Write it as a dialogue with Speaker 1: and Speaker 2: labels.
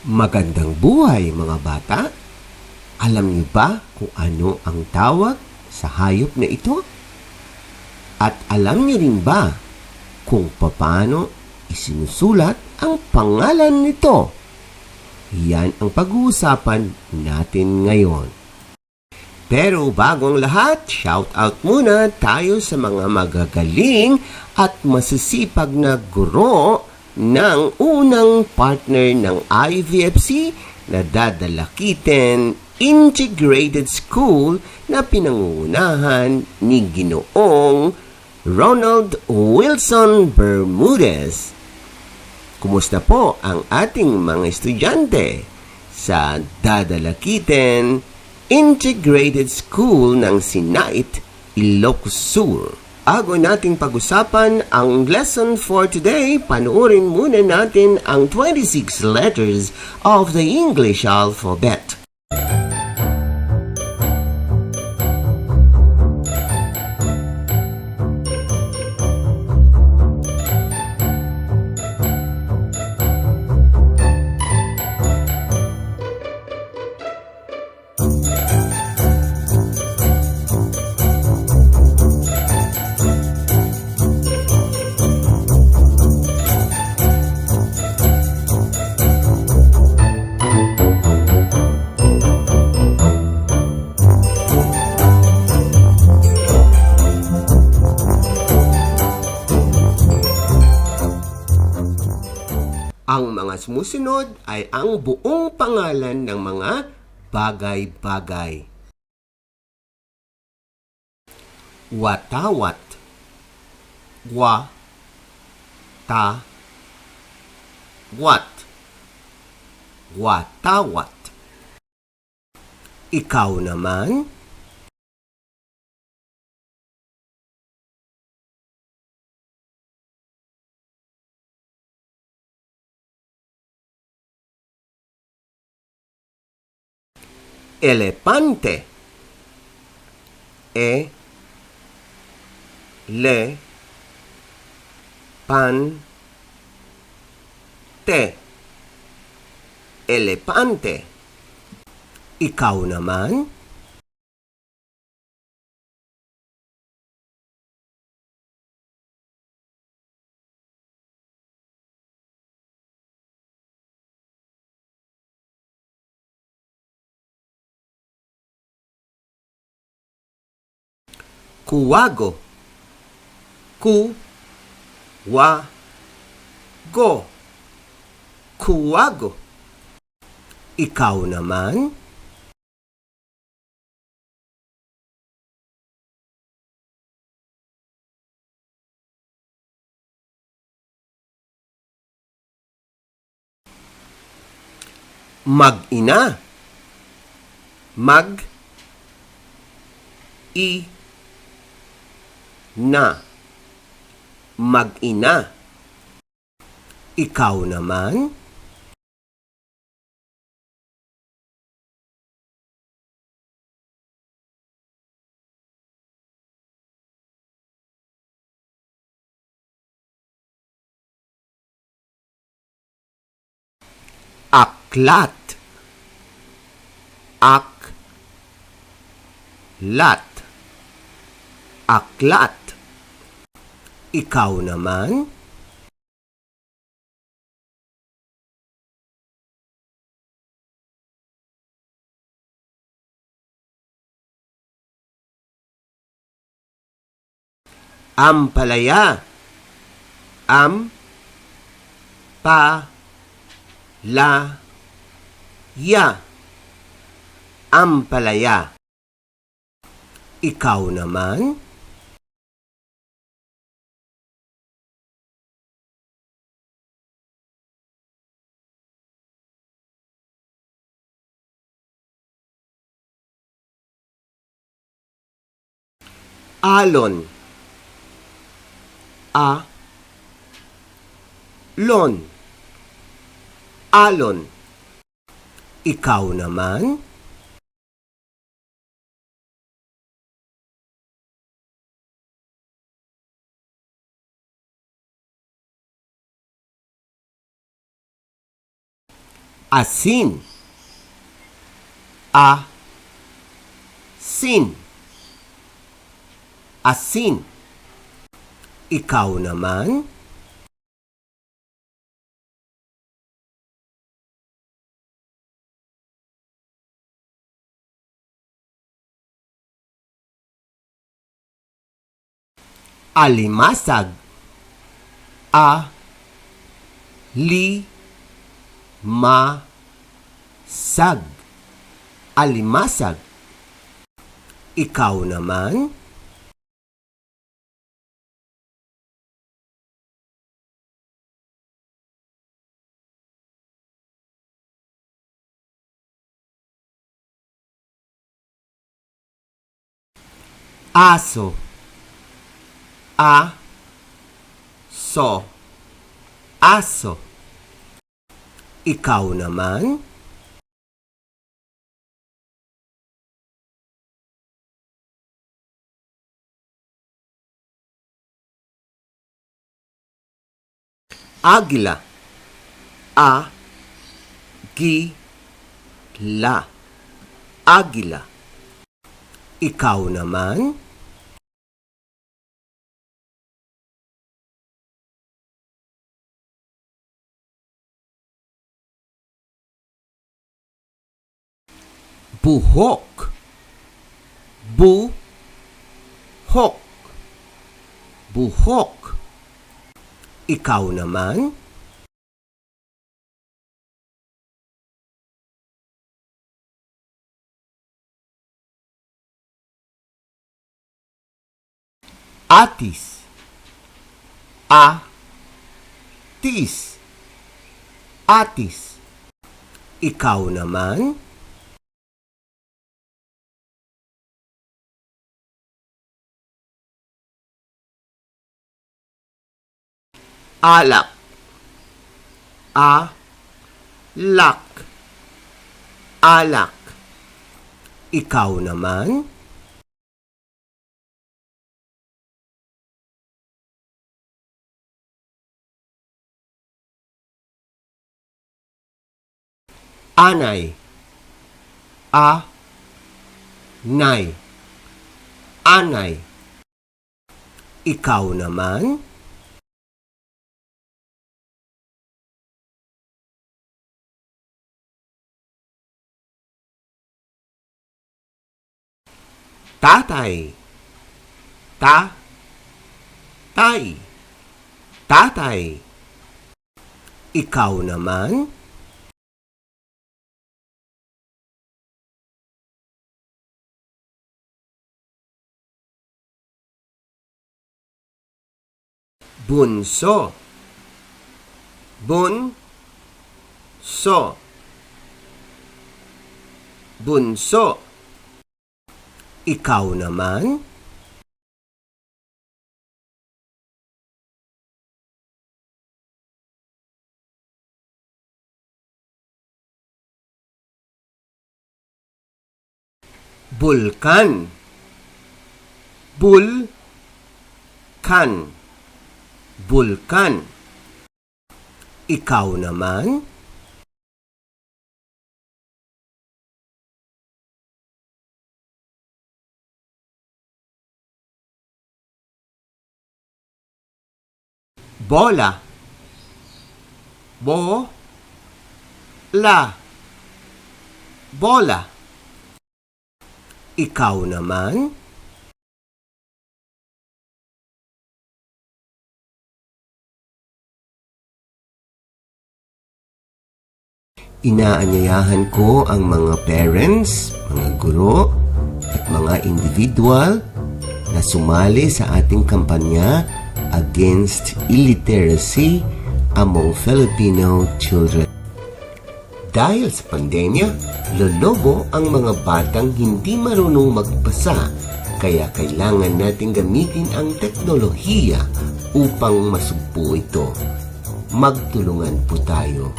Speaker 1: Magandang buhay mga bata! Alam niyo ba kung ano ang tawag sa hayop na ito? At alam niyo rin ba kung paano isinusulat ang pangalan nito? Yan ang pag-uusapan natin ngayon. Pero bagong lahat, shout out muna tayo sa mga magagaling at masisipag na guro ng unang partner ng IVFC na Novaliches Integrated School na pinangungunahan ni Ginoong Ronald Wilson Bermudez. Kumusta po ang ating mga estudyante sa Novaliches Integrated School ng Sinait, Ilocos Sur? Bago nating pag-usapan ang lesson for today, panoorin muna natin ang 26 letters of the English alphabet. Ang mga sumusunod ay ang buong pangalan ng mga bagay-bagay. Watawat, wa, ta, wat, watawat. Ikaw naman, elepante, elepante. Ikaw naman, kuwago, ku-wa-go, kuwago. Ikaw naman, mag-ina, mag-i-na, mag-ina. Ikaw naman, aklat, aklat, aklat. Ikaw naman, ampalaya, am-pa-la-ya, ampalaya. Ikaw naman, alon, lon, alon. Ikaw naman, Asin. A-sin. Asin. Ikaw naman? Alimasag. A-li-ma-sag. Alimasag. Ikaw naman? Aso. A-so. Aso. Ikaw naman? Agila. A-gi-la. Agila. Ikaw naman? Buhok. Bu-hok. Buhok. Ikaw naman? Atis. A-tis. Atis. Ikaw naman? Alak. A-lak. Alak. Ikaw naman? Anay. A-nay. Anay. Ikaw naman? Tatay. Ta-tay. Tatay. Ikaw naman? Bunso. Bun-so. Bunso. Ikaw naman? Bulkan. Bulkan. Bulkan. Ikaw naman? Bola. Bo-la. Bola. Ikaw naman? Inaanyayahan ko ang mga parents, mga guro, at mga individual na sumali sa ating kampanya against illiteracy among Filipino children. Dahil sa pandemya, lolobo ang mga batang hindi marunong magbasa, kaya kailangan natin gamitin ang teknolohiya upang masugpo ito. Magtulungan po tayo.